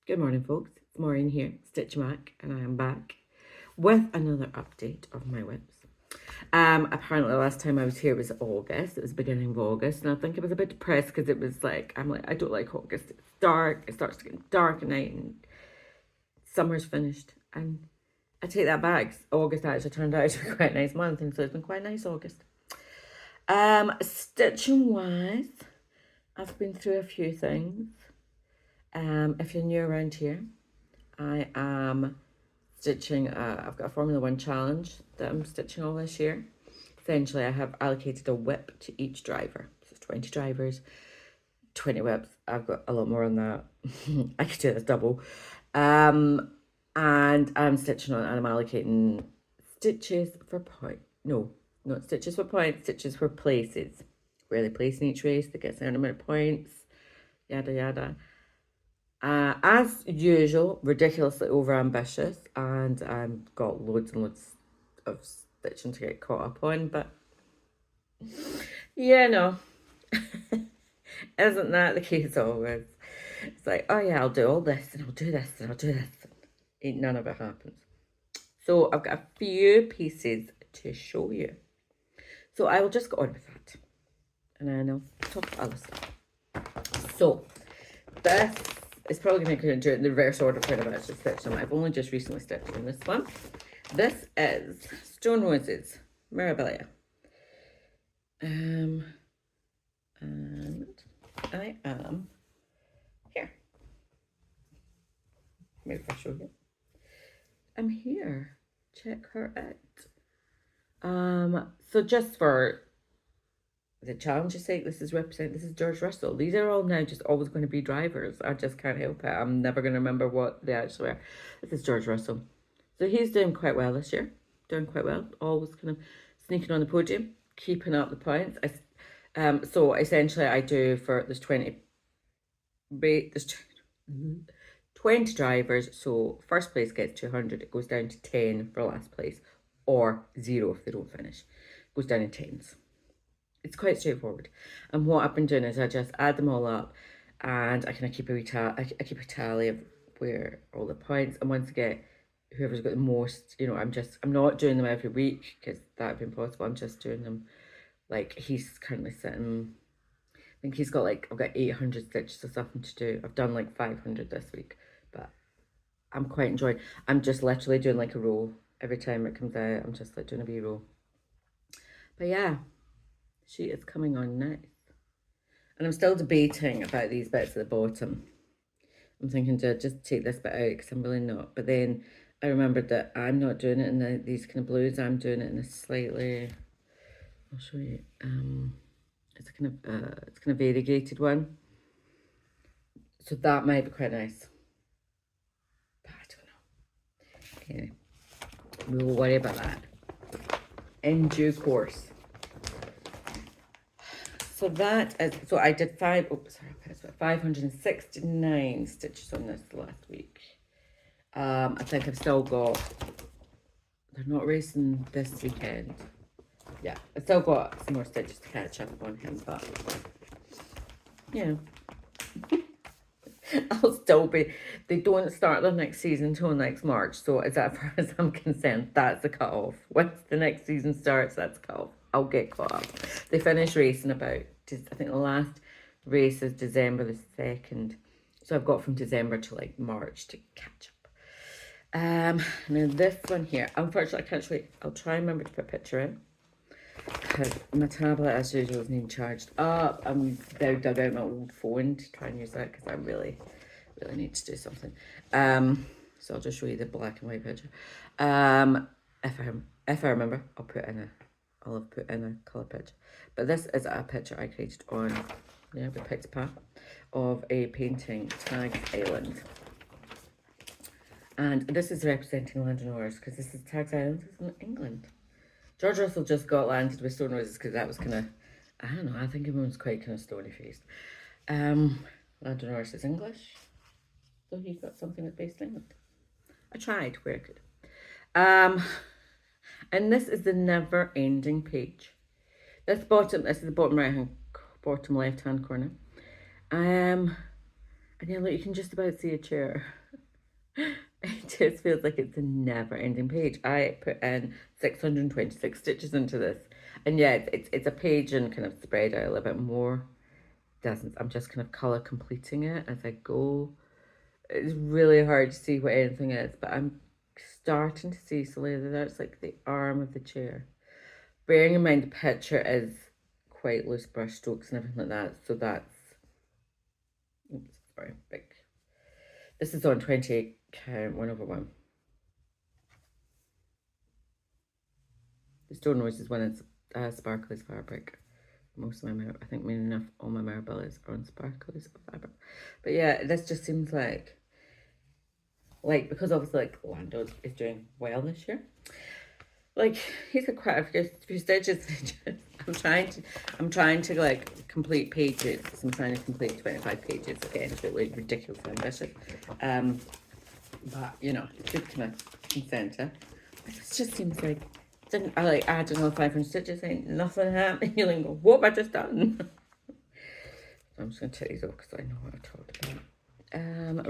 Good morning, folks. It's Maureen here, Stitch Mac, and I am back with another update of my whips. Apparently, the last time I was here was August. It was the beginning of August, and I think I was a bit depressed because it was like, I don't like August. It's dark. It starts to get dark at night, and summer's finished. And I take that back. August actually turned out to be quite a nice month, and so it's been quite a nice August. Stitching wise, I've been through a few things. If you're new around here, I am stitching, I've got a Formula One challenge that I'm stitching all this year. Essentially, I have allocated a whip to each driver. So 20 drivers, 20 whips. I've got a lot more on that. I could do this double. And I'm stitching on, and I'm allocating stitches for point. No, not stitches for points, stitches for places. Where they place in each race, they get a certain amount of points, yada yada. As usual, ridiculously overambitious, and I've got loads and loads of stitching to get caught up on, but yeah, no, isn't that the case always? It's like, oh yeah, I'll do all this, and I'll do this, and I'll do this, and none of it happens. So I've got a few pieces to show you. So I will just go on with that, and then I'll talk about other stuff. So this is probably going to do it in the reverse order for the batch of stitch them. I've only just recently stitched in this one. This is Stone Roses, Mirabilia. And I am here. Maybe if I show you. I'm here. Check her out. So just for the challenge's sake, this is George Russell. These are all now just always going to be drivers. I just can't help it. I'm never going to remember what they actually are. This is George Russell. So he's doing quite well this year. Doing quite well. Always kind of sneaking on the podium, keeping up the points. So essentially I do for, there's 20 drivers. So first place gets 200. It goes down to 10 for last place, or 0 if they don't finish. It goes down in tens. It's quite straightforward. And what I've been doing is I just add them all up, and I kind of keep I keep a tally of where all the points, and once I get whoever's got the most, I'm not doing them every week because that would be impossible. I'm just doing them, like, he's currently sitting, I think he's got like, I've got 800 stitches or something to do. I've done like 500 this week, but I'm quite enjoying. I'm just literally doing like a row every time it comes out. I'm just like doing a wee row. But yeah, she is coming on nice. And I'm still debating about these bits at the bottom. I'm thinking to just take this bit out because I'm really not. But then I remembered that I'm not doing it in these kind of blues. I'm doing it in a slightly, I'll show you. It's kind of variegated one. So that might be quite nice. But I don't know. Okay. We will worry about that in due course. So that is, so I did 569 stitches on this last week. I think I've still got, they're not racing this weekend. Yeah, I've still got some more stitches to catch up on him, but yeah. I'll still be, they don't start the next season until next March, so as far as I'm concerned, that's the cut-off. Once the next season starts, that's cut-off. I'll get caught up. They finish racing about, I think the last race is December the 2nd, so I've got from December to like March to catch up. Now this one here, unfortunately I can't show you. I'll try and remember to put a picture in, because my tablet as usual isn't even charged up. I'm now dug out my old phone to try and use that because I really need to do something. So I'll just show you the black and white picture. If I remember, I'll have put in a colour picture. But this is a picture I created on the Pixpah of a painting, Tags Island. And this is representing Londoners because this is Tags Island, is in England. George Russell just got landed with Stone Roses because that was kind of, I don't know, I think everyone's quite kind of stony faced. Lando Norris is English, so he got something that's based in England. I tried where I could. And this is the never ending page. This is the bottom right hand, bottom left hand corner. I And yeah, look, you can just about see a chair. It just feels like it's a never-ending page. I put in 626 stitches into this. And yeah, it's a page and kind of spread out a little bit more. Doesn't, I'm just kind of colour completing it as I go. It's really hard to see what anything is, but I'm starting to see slowly that that's like the arm of the chair. Bearing in mind the picture is quite loose brush strokes and everything like that, so that's, oops, sorry, big. This is on 28 count, 1/1. The stone rose is when it's sparkly fabric. Most of my, I think, meaning enough, all my Mirabellas are on sparkly fabric. But yeah, this just seems like because obviously like Lando is doing well this year. Like he's got quite a few stitches. I'm trying to like complete pages. So I'm trying to complete 25 pages. Again, it's really ridiculously ambitious. But you know, good kind of incentive. It just seems like didn't I like add another 500 stitches? Ain't nothing happening. You're like, what have I just done? I'm just gonna take these off because I know what I talked about.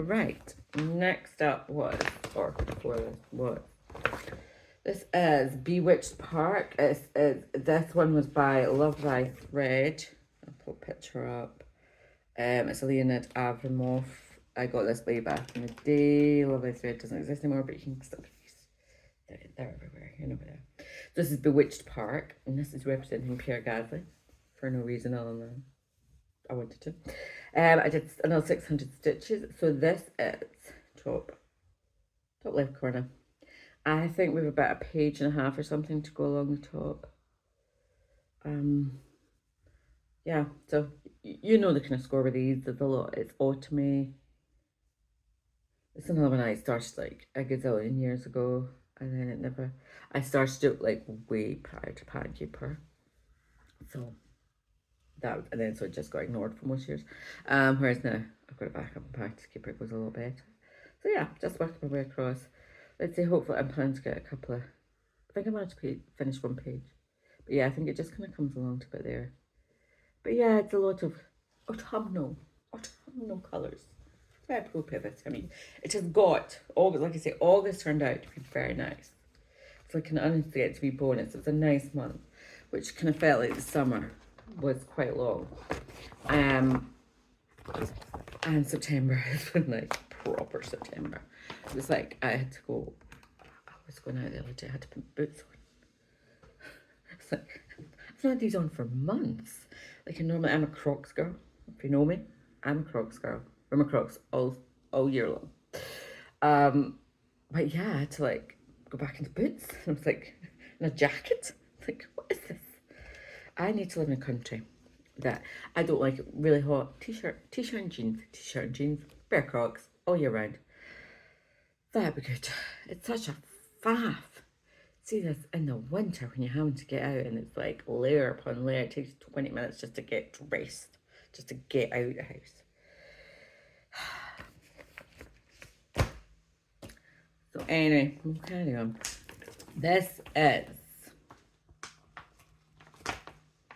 Right. Next up was, or before this was. This is Bewitched Park. This one was by Love Thy Thread. I'll put a picture up. It's a Leonid Avramov. I got this way back in the day. Love Thy Thread doesn't exist anymore, but you can still get these. They're everywhere. You know where they are. This is Bewitched Park, and this is representing Pierre Gasly for no reason other than I wanted to. I did another 600 stitches. So this is top left corner. I think we have about a page and a half or something to go along the top. Yeah, so you know the kind of score with these. There's a lot. It's autumny. It's another one I started like a gazillion years ago, and then it never. I started it like way prior to Pad Keeper, so that, and then so it just got ignored for most years. Whereas now I've got it back up and Pad Keeper, it goes a little better. So yeah, just working my way across. Let's see. Hopefully, I'm planning to get a couple of. I think I managed to finish one page, but yeah, I think it just kind of comes along to about there. But yeah, it's a lot of autumnal colours. Very appropriate. I mean, it has got August. Like I say, August turned out to be very nice. It's like an unexpected to be bonus. It was a nice month, which kind of felt like the summer was quite long. And September has been like proper September. It was like I had to go. I was going out the other day. I had to put boots on. It's like I've had these on for months. Like normally I'm a Crocs girl. If you know me, I'm a Crocs girl. I'm a Crocs all year long. But yeah, I had to like go back into boots. And I was like, in a jacket. Like, what is this? I need to live in a country that I don't like really hot t-shirt and jeans, bare Crocs all year round. That'd be good. It's such a faff. See this in the winter when you're having to get out and it's like layer upon layer. It takes 20 minutes just to get dressed, just to get out of the house. So anyway, we'll carry on. This is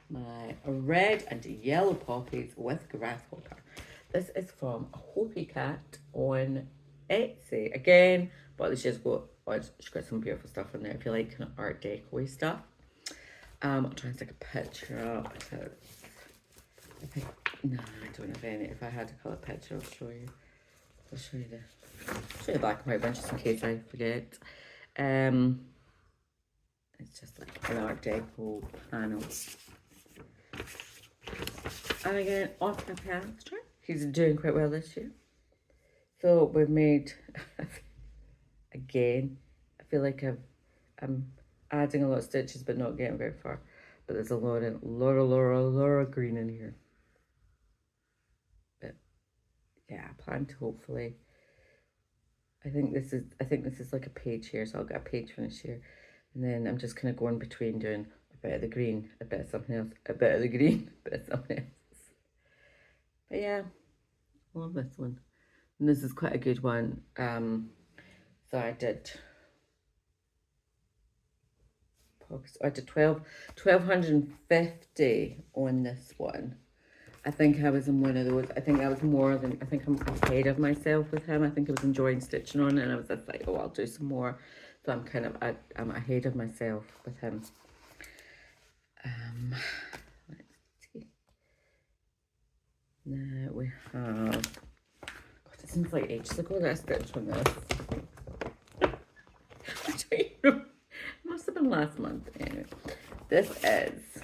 my red and yellow poppies with grasshopper. This is from Hopi Cat on Etsy. Again, but she's got some beautiful stuff in there if you like kind of art deco stuff. I'll try and stick a picture up. No, I don't have any. If I had a colour picture, I'll show you. I'll show you the black and white one just in case I forget. It's just like an art deco panel. And again, off my pastor. He's doing quite well this year. So we've made, again, I feel like I'm adding a lot of stitches but not getting very far. But there's a lot of Laura green in here. But yeah, I plan to hopefully, I think this is like a page here, so I'll get a page finished here. And then I'm just kind of going between doing a bit of the green, a bit of something else, a bit of the green, a bit of something else. But yeah, I love this one. And this is quite a good one. So I did 1250 on this one. I think I was in one of those. I think I was more than, I think I'm ahead of myself with him. I think I was enjoying stitching on it, and I was just like, oh, I'll do some more. So I'm kind of, I'm ahead of myself with him. Let's see. Now we have, God, it seems like ages ago that I stitched on this. I don't even know. It must have been last month. Anyway, this is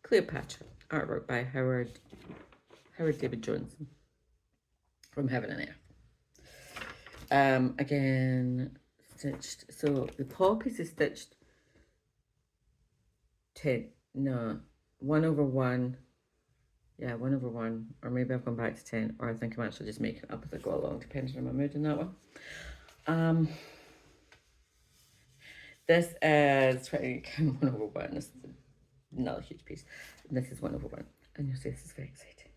Cleopatra, artwork by Howard David Johnson from Heaven and Earth. Again, stitched. So the poppies is stitched 1/1. Yeah, 1/1, or maybe I've gone back to 10, or I think I'm actually just making it up as I go along, depending on my mood in that one. This is 1/1. This is another huge piece. And this is 1/1. And you'll see this is very exciting.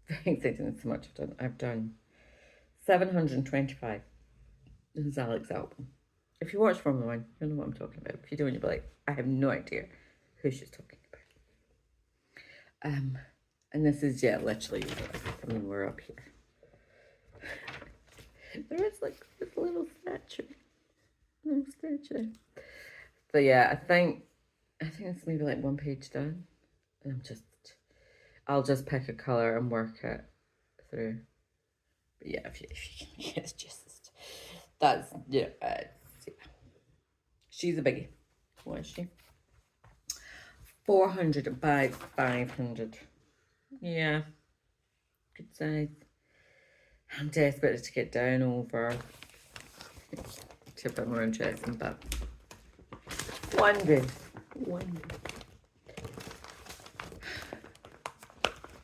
Very exciting. It's so much I've done. I've done 725. This is Alex's album. If you watch Formula One, you'll know what I'm talking about. If you don't, you'll be like, I have no idea who she's talking about. And this is, yeah, literally, I mean, we're up here. There is like this little statue. So yeah, I think it's maybe like one page done. And I'll just pick a colour and work it through. But yeah, if you can get just, that's, yeah, yeah. She's a biggie. What is she? 400 by 500. Yeah, good size. I'm desperate to get down over to a bit more interesting, but one day.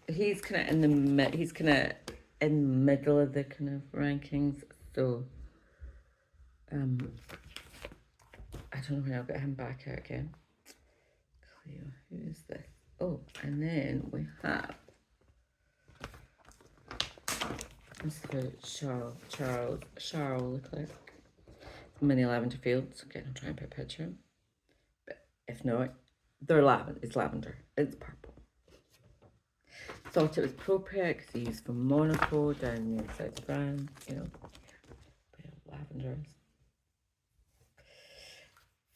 He's kind of in the middle of the kind of rankings, so I don't know when I'll get him back out again. Cleo, who is this? Oh, and then we have Mr. Charles Leclerc. Mini lavender fields. Again, I'll try and put a picture. But if not, they're lavender. It's lavender. It's purple. Thought it was appropriate because he used for Monaco down near South France, you know. Lavenders.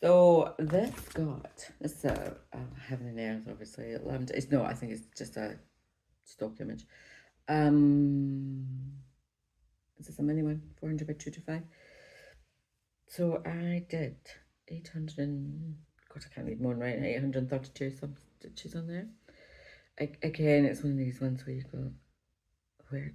So this is Heaven and Earth, obviously. Lavender. It's no, I think it's just a stock image. Is this a mini one? 400 by 225. So I did 800 and, God, I can't read more than right, 832 some stitches on there. Again, it's one of these ones where you go, where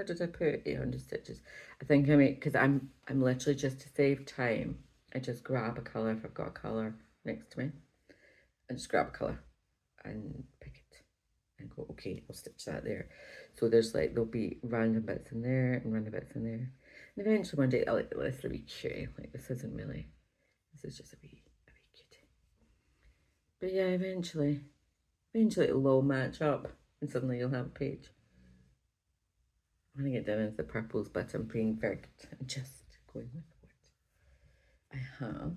did I put 800 stitches? I think I mean, because I'm literally, just to save time, I just grab a colour if I've got a colour next to me, and just grab a colour and pick it and go, okay, I'll stitch that there. So there's like, there'll be random bits in there and random bits in there. And eventually one day I'll like, this will be cute. Like, this isn't really, this is just a wee cutie. But yeah, eventually it'll all match up and suddenly you'll have a page. I'm going to get down into the purples, but I'm being very good and just going with what I have.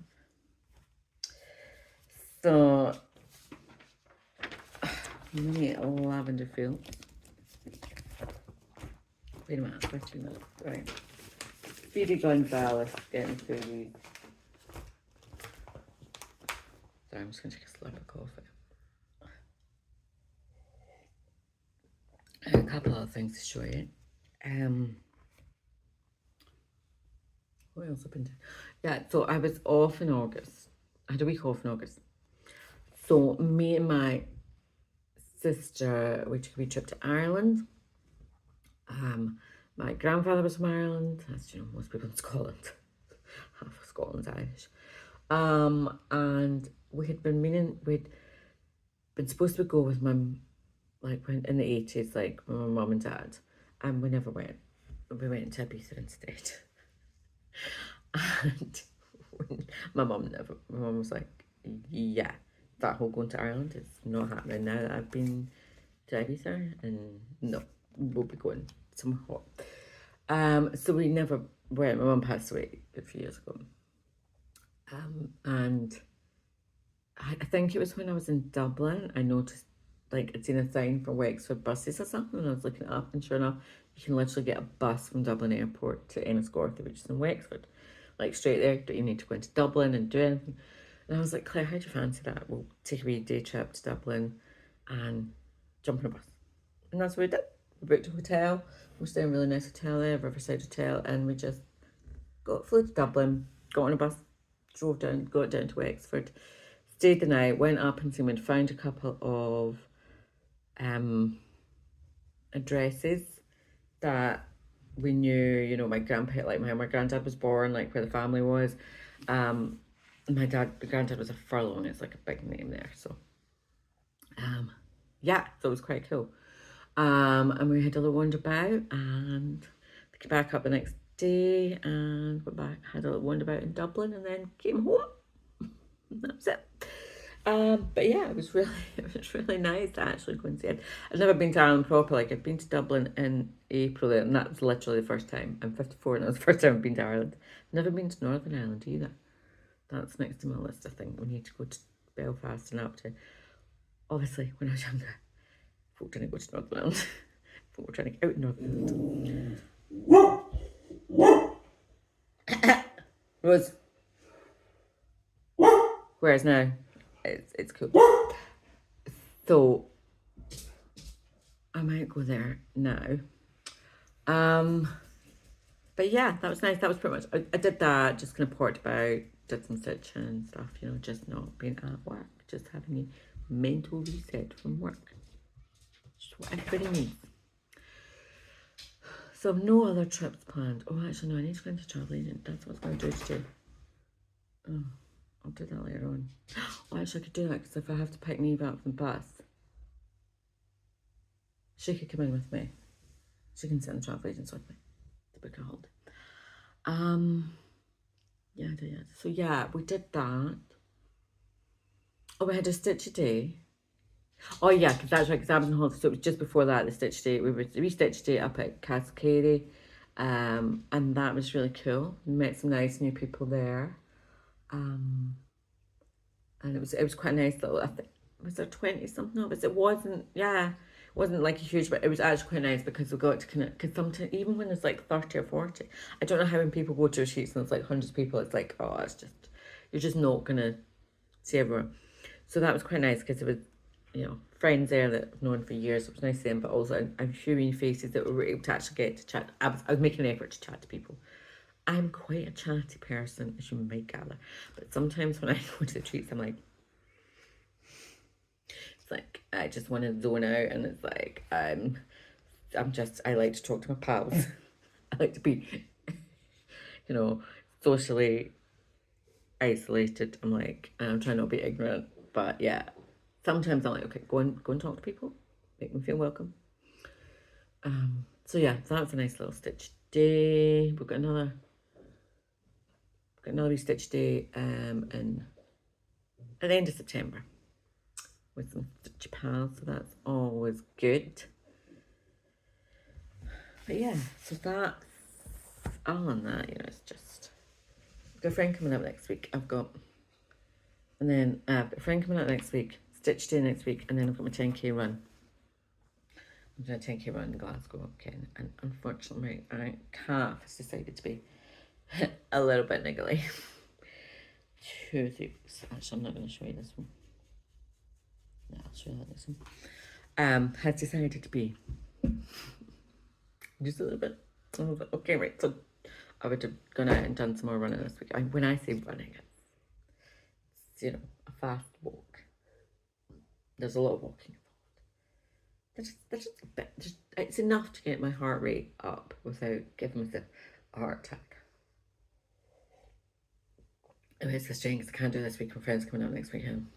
So, mini lavender fields. Wait a minute, 15 minutes, right. Speedy Gonzalez getting through these. Sorry, I'm just going to take a slurp of coffee. A couple of things to show you. What else have I been doing? Yeah, so I was off in August. I had a week off in August. So me and my sister, we took a wee trip to Ireland. My grandfather was from Ireland, as you know, most people in Scotland. Half of Scotland's Irish. And we'd been supposed to go with my, like, when in the 80s, like, with my mum and dad, and we never went. We went to Ibiza instead. And my mum was like, yeah, that whole going to Ireland is not happening now that I've been to Ibiza, and no, we'll be going somewhere hot. So we never went. My mum passed away a few years ago. And I think it was when I was in Dublin, I noticed like I'd seen a sign for Wexford buses or something, and I was looking it up, and sure enough, you can literally get a bus from Dublin Airport to Enniscorthy, which is in Wexford. Like straight there, don't you need to go into Dublin and do anything. And I was like, Claire, how'd you fancy that? We'll take a wee day trip to Dublin and jump on a bus. And that's what we did. We booked a hotel. We're staying in a really nice hotel there, Riverside Hotel, and we just flew to Dublin, got on a bus, got down to Wexford, stayed the night, went up and we'd found a couple of addresses that we knew, you know, my grandpa, like my granddad was born, like where the family was. My granddad was a Furlong, it's like a big name there, so yeah, so it was quite cool. And we had a little wander about, and we came back up the next day and went back, had a little wander about in Dublin, and then came home. And that was it. But yeah, it was really nice to actually go and see it. I've never been to Ireland proper. Like I've been to Dublin in April, and that's literally the first time. I'm 54, and that was the first time I've been to Ireland. Never been to Northern Ireland either. That's next to my list. I think we need to go to Belfast and up to. Obviously, when I was younger, folk didn't go to Northern Ireland. Folk were trying to get out in Northern Ireland. Rose. Whereas now, it's cool. So I might go there now. But yeah, that was nice. That was pretty much. I did that. Just kind of porked about, did some stitching and stuff. You know, just not being at work, just having a mental reset from work. Just what everybody needs. So no other trips planned. Oh, actually no, I need to go into travel agent. That's what I was going to do today. Oh, I'll do that later on. Oh, actually I could do that because if I have to pick Neve up from the bus, she could come in with me. She can sit in the travel agents with me to book a holiday. Yeah. So yeah, we did that. Oh, we had a stitch day. Oh yeah, because that's right, because I was on holiday, so it was just before that, the stitch day. We stitched day up at Cascade, and that was really cool. We met some nice new people there. And it was quite nice little, I think, was there 20 something of us? It wasn't like a huge, but it was actually quite nice because we got to kind of, because sometimes, even when it's like 30 or 40, I don't know how when people go to retreats and it's like hundreds of people, it's like, oh, it's just, you're just not going to see everyone. So that was quite nice because it was, you know, friends there that I've known for years. It was nice seeing, but also I'm sure new faces that we were able to actually get to chat. I was making an effort to chat to people. I'm quite a chatty person, as you might gather. But sometimes when I go to the treats, I'm like, it's like I just want to zone out, and it's like I like to talk to my pals. I like to be, you know, socially isolated. I'm trying not to be ignorant, but yeah, sometimes I'm like, okay, go and talk to people, make them feel welcome. So yeah, so that was a nice little stitch day. We've got another wee stitch day in at the end of September with some stitch pals, so that's always good. But yeah, so that's all on that, you know, it's just I've got a friend coming up next week. I've got a friend coming up next week, stitch day next week, and then I've got my 10k run. I'm doing a 10k run in Glasgow again, and unfortunately my calf has decided to be a little bit niggly. 2 things. Actually, I'm not going to show you this one. No, I'll show you this one. Has decided to be just a little bit. I was like, okay, right. So I would have gone out and done some more running this week. When I say running, it's, you know, a fast walk. There's a lot of walking involved. There's just a bit. It's enough to get my heart rate up without giving myself a heart attack. Oh, it's frustrating because I can't do this week. My friend's coming up next weekend.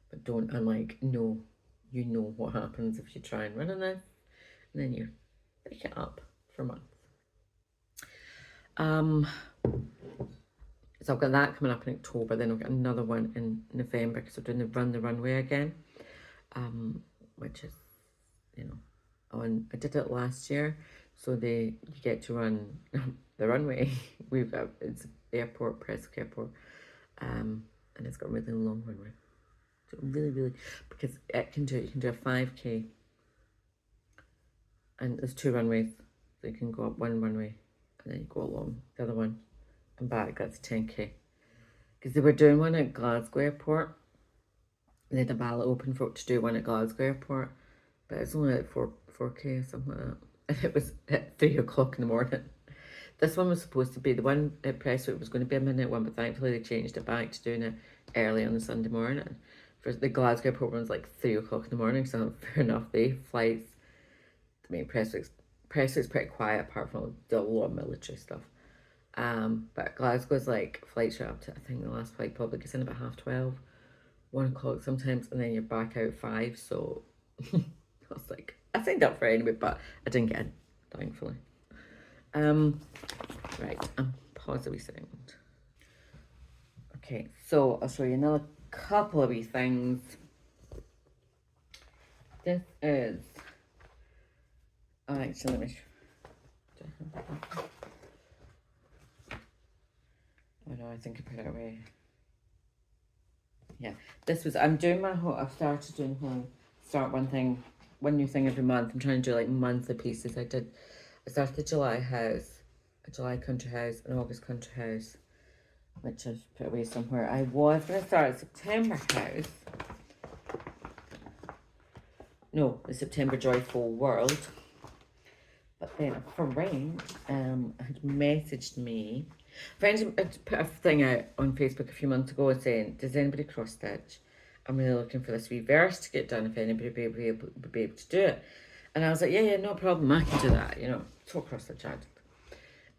But I'm like, no, you know what happens if you try and run on this, and then you pick it up for months. So I've got that coming up in October, then I've got another one in November because I'm doing the Run the Runway again, which is, you know, I did it last year, so you get to run the runway. It's airport, Prescott Airport, and it's got a really long runway. So really, really, because you can do a 5K, and there's 2 runways. So you can go up one runway, and then you go along the other one, and back. That's 10K. Because they were doing one at Glasgow Airport. They had a ballot open for it to do one at Glasgow Airport, but it's only like 4K or something like that. And it was at 3 o'clock in the morning. This one was supposed to be, the one at Prestwick was going to be a midnight one, but thankfully they changed it back to doing it early on the Sunday morning. For the Glasgow Airport one was like 3 o'clock in the morning, so fair enough. They flights, I mean, Prestwick's pretty quiet apart from a lot of military stuff. But Glasgow's like flights are up to, I think the last flight probably gets in about 12:30, 1 o'clock sometimes, and then you're back out 5. So I was like, I signed up for it anyway, but I didn't get in, thankfully. Right, pause a wee second. Okay, so I'll show you another couple of wee things. This is, oh, actually, let me oh no, I think I put it away. Yeah, this was, I'm doing my whole, I've started doing start one new thing every month. I'm trying to do like monthly pieces. I started the July house, a July country house, an August country house, which I've put away somewhere. I was going to start a September house. No, the September Joyful World. But then a friend had messaged me. Friends put a thing out on Facebook a few months ago saying, does anybody cross stitch? I'm really looking for this wee verse to get done if anybody would be able to do it. And I was like, yeah, no problem, I can do that, you know, so cross stitch I did.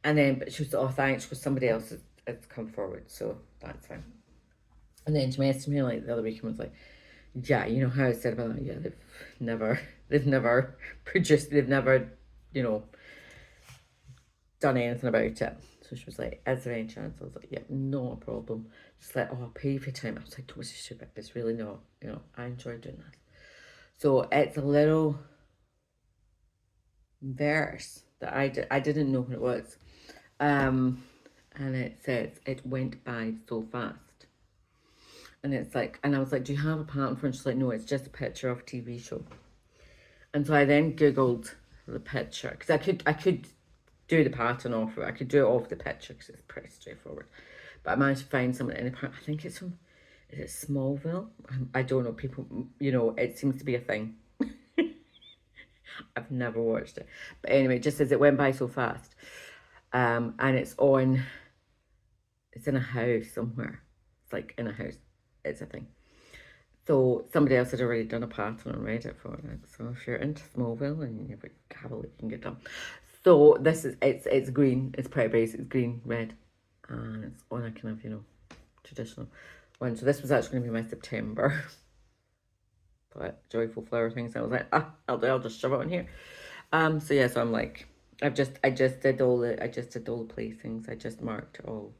And then, but she was, oh, thanks, because somebody else has come forward, so that's fine. And then she messaged me like the other week and was like, yeah, you know how I said about that? Yeah, they've never produced, they've never, you know, done anything about it. So she was like, is there any chance? I was like, yeah, no problem. She's like, oh, I'll pay you for time. I was like, don't be stupid. It's really not, you know, I enjoy doing this. So it's a little verse that I didn't know what it was. And it says, it went by so fast. And it's like, and I was like, do you have a pattern for it? And she's like, no, it's just a picture of a TV show. And so I then Googled the picture, because I could do the pattern off it. I could do it off the picture because it's pretty straightforward. But I managed to find someone in a part, I think it's from, is it Smallville? I don't know, people, you know, it seems to be a thing. I've never watched it. But anyway, it just says it went by so fast. And it's in a house somewhere. It's like in a house. It's a thing. So somebody else had already done a pattern on Reddit for it. So if you're into Smallville and you have a look, you can get done. So this is, it's green. It's pretty basic. It's green, red. And it's on a kind of, you know, traditional one. So this was actually going to be my September. But joyful flower things. I was like, I'll just shove it on here. So yeah, so I'm like, I just did all the placings. I just marked all.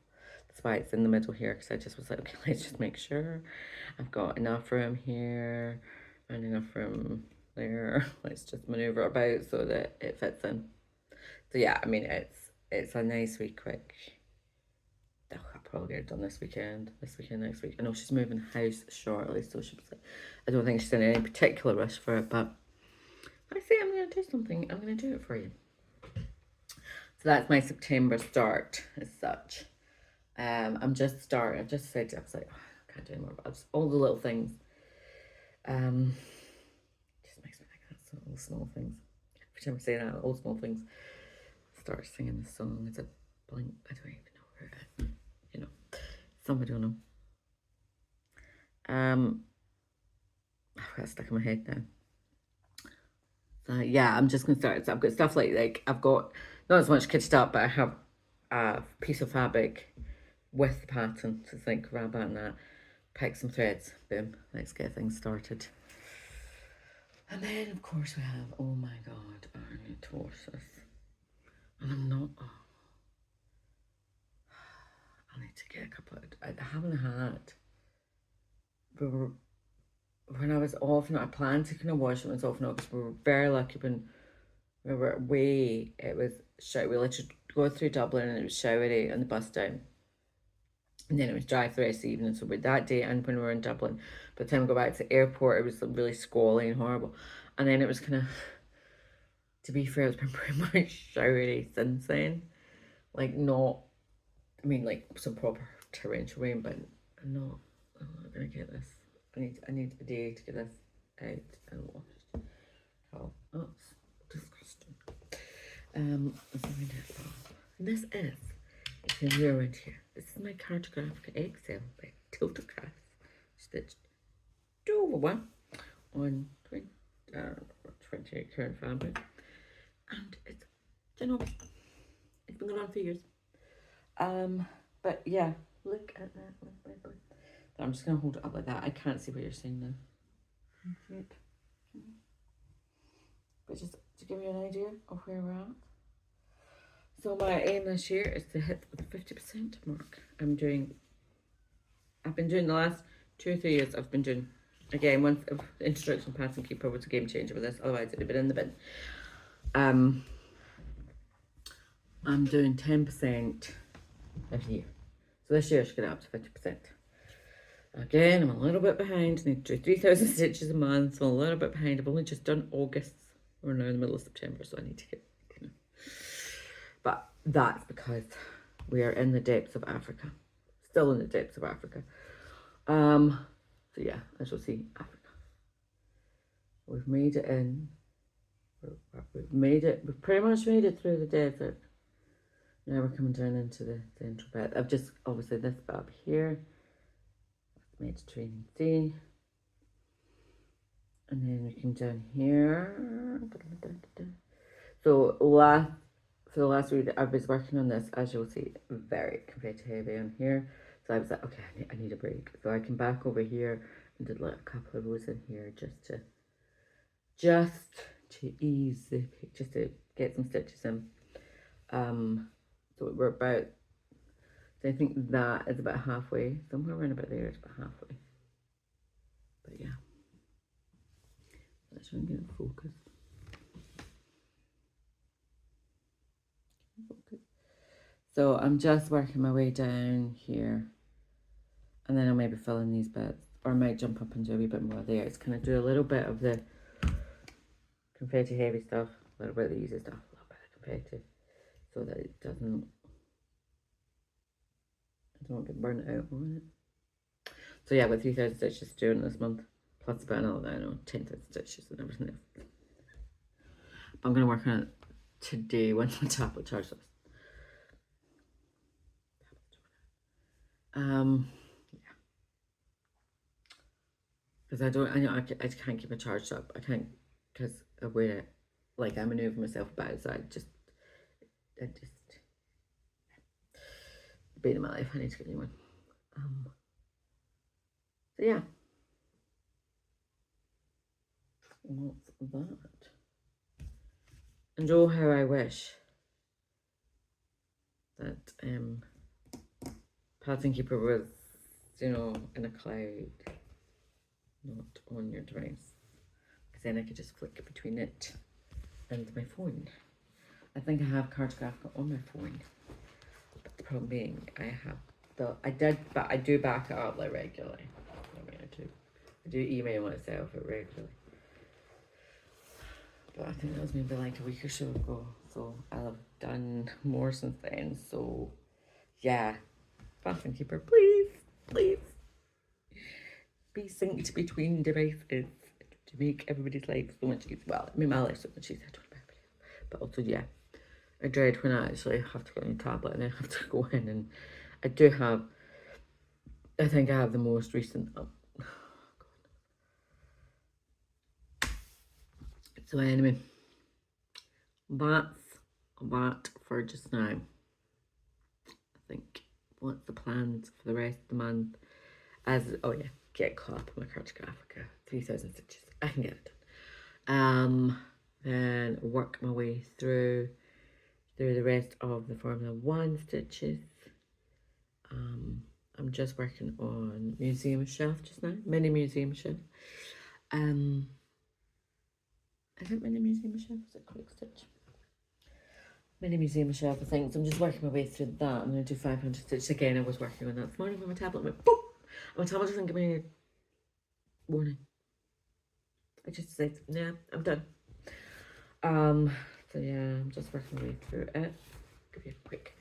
That's why it's in the middle here, because I just was like, okay, let's just make sure I've got enough room here and enough room there. Let's just maneuver about so that it fits in. So yeah, I mean, it's a nice wee quick. I'll probably get it done this weekend, next week. I know she's moving house shortly, so she was like, I don't think she's in any particular rush for it, but I say I'm going to do something, I'm going to do it for you. So that's my September start as such. I'm just starting. I just said, I was like, oh, I can't do anymore, but just all the little things. Just makes me think that's all small things. Every time I say that, all small things. Start singing the song. It's a blank. I don't even know where it is. You know, somebody will know. I've got it stuck in my head now. So yeah, I'm just gonna start. So I've got stuff like I've got not as much kitted up, but I have a piece of fabric with the pattern. So think grab that and that, pick some threads, boom, let's get things started. And then of course we have, oh my god, I need to wash this. And I'm not, I need to get a couple of, I haven't had, when I was off, I planned to kind of wash it when I was off in August. We were very lucky when we were away, it was showery. We literally go through Dublin and it was showery on the bus down. And then it was dry for the rest of the evening. So with that day and when we were in Dublin, by the time we got back to the airport, it was really squally and horrible. And then it was kind of, to be fair, it's been pretty much showery since then. Like not, I mean like some proper torrential rain, but I'm not gonna get this. I need a day to get this out and washed. Oh, it's disgusting. This is, you can hear around here. This is my Cartographica XL by Tiltocraft, stitched 2/1 on 28 current fabric, and it's, you know, it's been going on for years. But yeah, look at that. I'm just gonna hold it up like that. I can't see what you're saying now. But just to give you an idea of where we're at. So my aim this year is to hit the 50% mark. I've been doing the last 2 or 3 years. I've been doing, again, once the introduction Pattern Keeper was a game changer with this. Otherwise, it'd have been in the bin. I'm doing 10% every year. So this year I should get up to 50%. Again, I'm a little bit behind. I need to do 3,000 stitches a month. So I'm a little bit behind. I've only just done August. We're now in the middle of September, so I need to get, But that's because we are in the depths of Africa. Still in the depths of Africa. So yeah, as you'll see, Africa. We've made it in. We've pretty much made it through the desert. Now we're coming down into the central belt. I've just, obviously this bit up here. Mediterranean Sea. And then we come down here. So for the last week I was working on this, as you'll see, very confetti heavy on here. So I was like, okay, I need a break. So I came back over here and did like a couple of rows in here just to ease the, just to get some stitches in. So we're about, so I think that is about halfway, somewhere around about there, it's about halfway. But yeah, let's try and get it focused. So I'm just working my way down here, and then I'll maybe fill in these bits, or I might jump up and do a wee bit more there. It's kind of do a little bit of the confetti heavy stuff, a little bit of the easy stuff, a little bit of confetti, so that it doesn't, I don't get burnt out on it. So yeah, I've got 3,000 stitches to do in this month, plus about another, I don't know, 10,000 stitches and everything else. But I'm going to work on it today once my tablet charges. Yeah, because I can't keep it charged up. I can't, because of where, like, I maneuver myself about, so I just bane of my life. I need to get a new one. So yeah, what's that? And oh, how I wish that Pattern Keeper was, you know, in a cloud, not on your device, because then I could just flick between it and my phone. I think I have Cartographica on my phone, but the problem being I do back it up like regularly. I mean, I do email myself it regularly, but I think that was maybe like a week or so ago, so I'll have done more since then. So yeah, Pattern Keeper, please be synced between devices to make everybody's life so much easier. Well, I mean, my life so much easier, but also, yeah, I dread when I actually have to get a new tablet and I have to go in, and I do have, I think I have the most recent, so anyway, that's that for just now. I think, what's the plans for the rest of the month? Oh yeah, get caught up on my Cartographica, 3,000 stitches, I can get it done. Then work my way through the rest of the Formula 1 stitches. I'm just working on Museum Shelf just now, Mini Museum Shelf. Is it Mini Museum Shelf? Is it Quick Stitch? mini museum shelf of things. I'm just working my way through that. I'm going to do 500 stitches again. I was working on that this morning when my tablet went boop. My tablet doesn't give me a warning. I just said, yeah, I'm done. So yeah, I'm just working my way through it. Give you a quick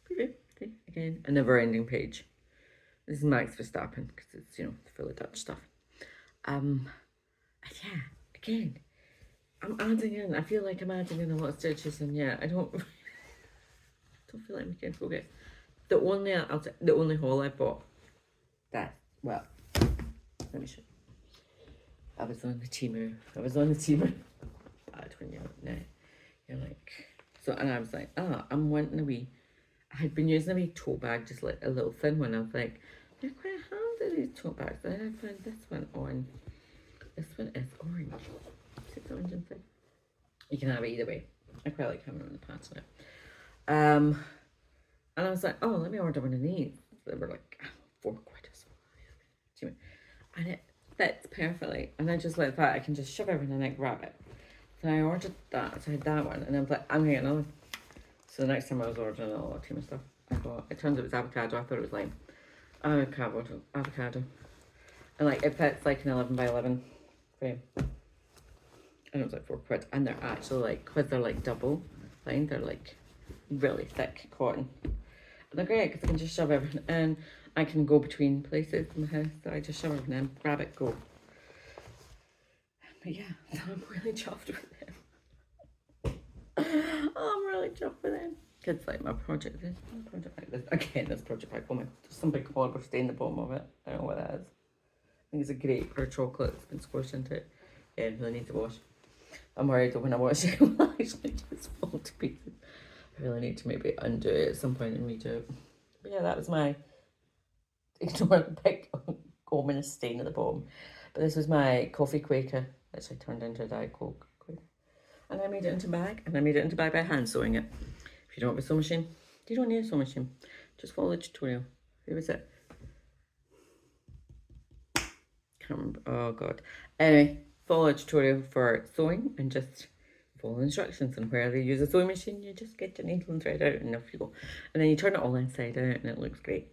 preview. See, again, a never-ending page. This is Max Verstappen because it's, you know, full of Dutch stuff. Yeah, again, I'm adding in. I feel like I'm adding in a lot of stitches, and yeah, I don't feel like making progress. The only haul I bought. That well, let me show you. I was on the Temu. Bad when you're like so, and I was like, I'm wanting a wee. I had been using a wee tote bag, just like a little thin one. I was like, they're quite handy, these tote bags. Then I found this one on. This one is orange. 6 orange inside. You can have it either way. I quite like having it on the pants now. And I was like, oh, let me order one of these. They were like £4 or so. And it fits perfectly. And I just like that. I can just shove everything in and grab it. So I ordered that. So I had that one. And I was like, I'm going to get another one. So the next time I was ordering a lot of Temu stuff, I thought, it turns out it was avocado. I thought it was lime. Avocado. And like, it fits like an 11 by 11 frame. And it was like £4. And they're actually like, because they're like double lined, they're like really thick cotton. And they're great because I can just shove everything in. I can go between places in my house, so I just shove everything in, grab it, go. But yeah, so I'm really chuffed with them. I'm really chuffed with them. It's like my project. This project like this again. This project pack. Oh my! There's some big horrible stain in the bottom of it. I don't know what that is. I think it's a grape or chocolate that's been squished into it. Yeah, it really needs to wash. I'm worried that when I wash it, it will actually just fall to pieces. I really need to maybe undo it at some point and redo it. But yeah, that was my ignore the big ominous stain at the bottom. But this was my coffee Quaker, which I turned into a Diet Coke Quaker. And I made it into a bag, and I made it into a bag by hand sewing it. If you don't have a sewing machine, you don't need a sewing machine. Just follow the tutorial. Who was it? Can't remember. Oh god. Anyway, follow a tutorial for sewing and just follow instructions on where they use a sewing machine. You just get your needle and thread out and off you go. And then you turn it all inside out and it looks great.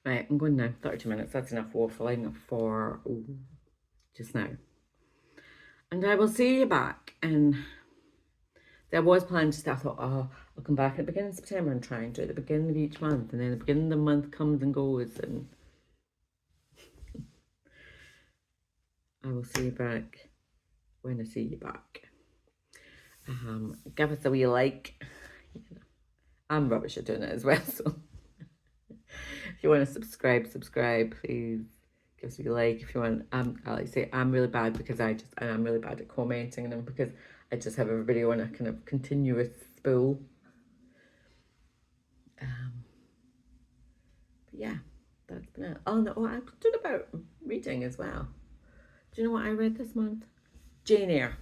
Right, I'm going now. 32 minutes. That's enough waffling for just now. And I will see you back. And there was planned to, I thought, I'll come back at the beginning of September and try and do it at the beginning of each month. And then the beginning of the month comes and goes. And I will see you back when I see you back. Give us a wee like. I'm rubbish at doing it as well, so if you want to subscribe, please. Give us a wee like if you want. I like to say I'm really bad because I'm really bad at commenting them because I just have everybody on a kind of continuous spool. But yeah, that's been it. Oh no, I'm talking about reading as well. Do you know what I read this month? Jane Eyre.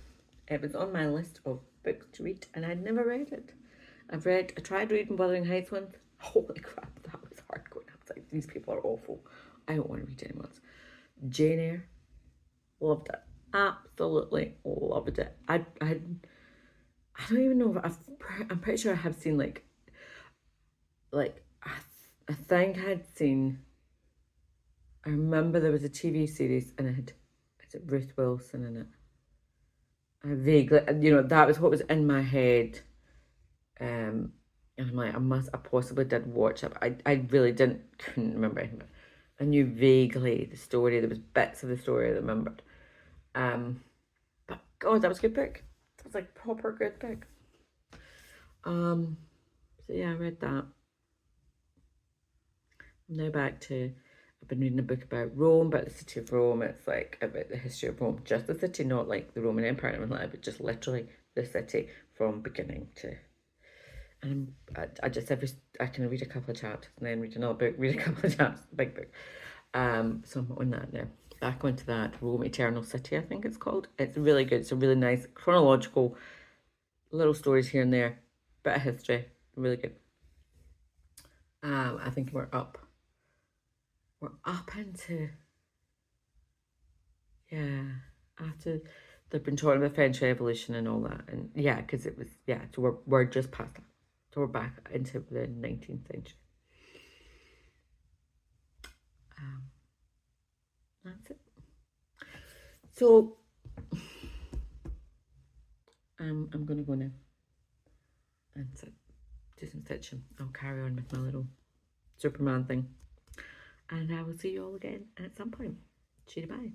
It was on my list of books to read and I'd never read it. I tried reading Wuthering Heights once. Holy crap, that was hard going. I was like, these people are awful. I don't want to read anymore. Jane Eyre, loved it. Absolutely loved it. I don't even know if I'm pretty sure I have seen I think I had seen. I remember there was a TV series and it had Ruth Wilson in it. I vaguely, that was what was in my head. And I'm like, I possibly did watch it. But I really couldn't remember anything. I knew vaguely the story. There was bits of the story I remembered. But God, that was a good book. That was like proper good book. So yeah, I read that. I'm now back to, I've been reading a book about Rome, about the city of Rome. It's like about the history of Rome, just the city, not like the Roman Empire and everything like that, but just literally the city from beginning to. And I can read a couple of chapters and then read another book, read a couple of chapters, big book. So I'm on that now. Back onto that Rome Eternal City, I think it's called. It's really good. It's a really nice chronological little stories here and there, bit of history, really good. I think we're up into, yeah, after they've been talking about the French Revolution and all that, and yeah, because it was, yeah, so we're just past that. So we're back into the 19th century. That's it. So I'm gonna go now and do some stitching. I'll carry on with my little Superman thing, and I will see you all again at some point. Bye.